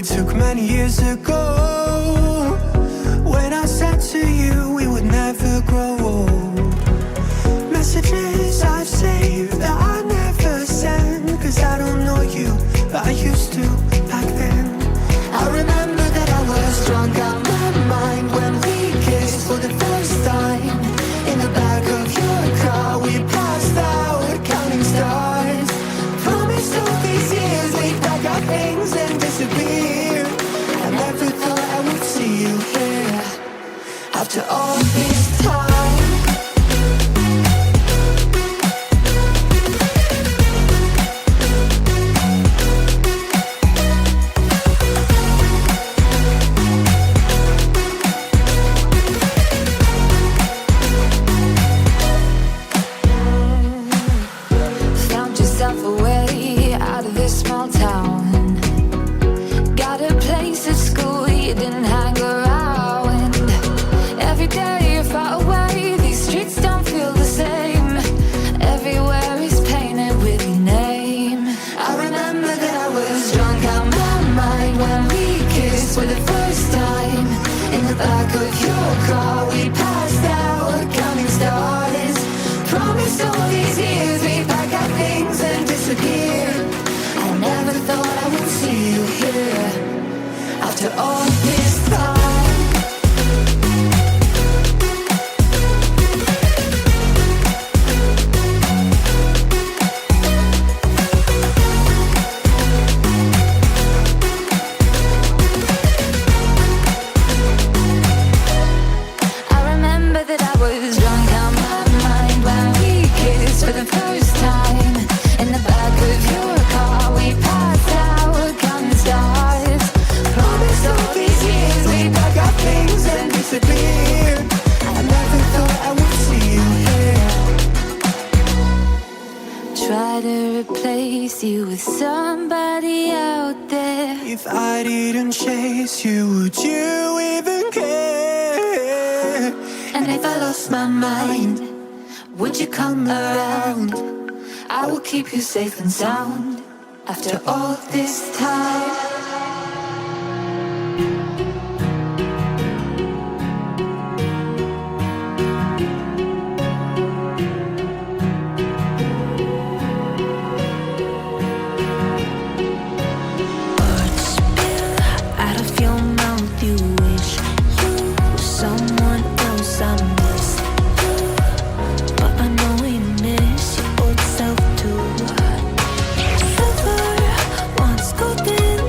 took many years ago, when I said to you we would never grow old. Messages I've saved that I never send, 'cause I don't know you, but I used to back then. I remember that I was drunk out my mind when we kissed for the first time. In the back of your car we passed out counting stars. Promised all these years we'd pack our things and disappear. I never thought I would see you here after all this time. For the first time, in the back of your car we passed out counting stars. Promised all these years we'd pack our things and disappear. I never thought I would see you here after all this time. You with somebody out there. If I didn't chase you, would you even care? And if I lost my mind, would you come around? I will keep you safe and sound after all this time. Once golden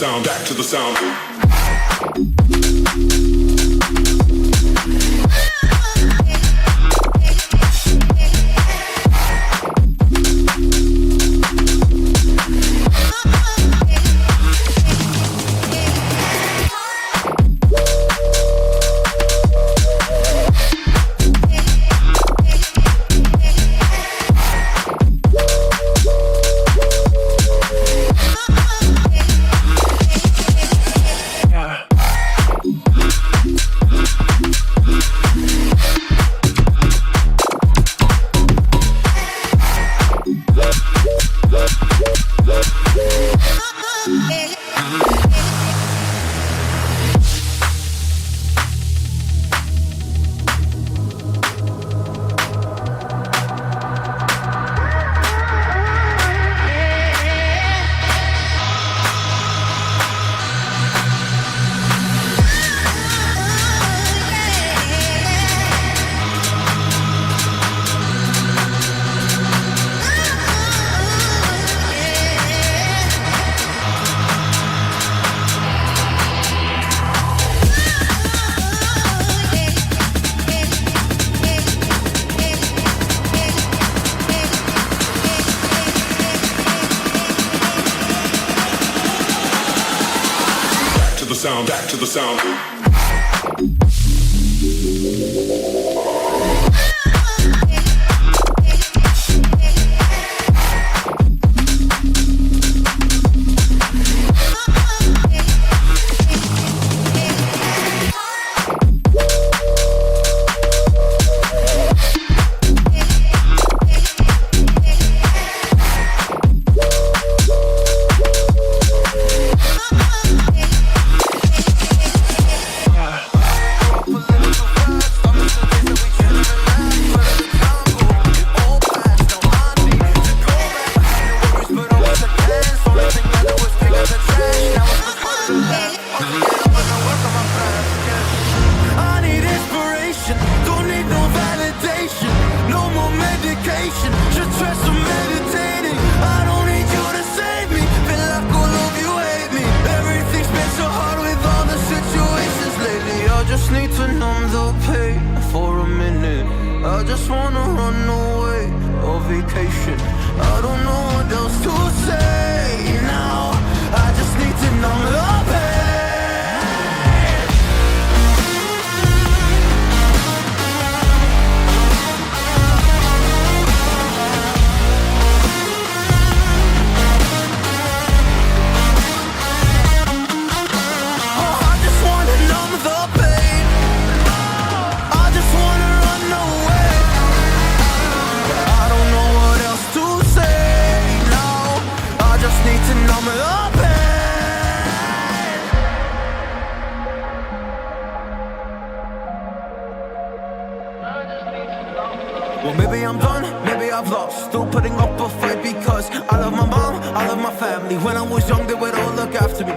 sound, back to the sound. Sound, back to the sound. Well, maybe I'm done, maybe I've lost. Still putting up a fight because I love my mom, I love my family. When I was young, they would all look after me.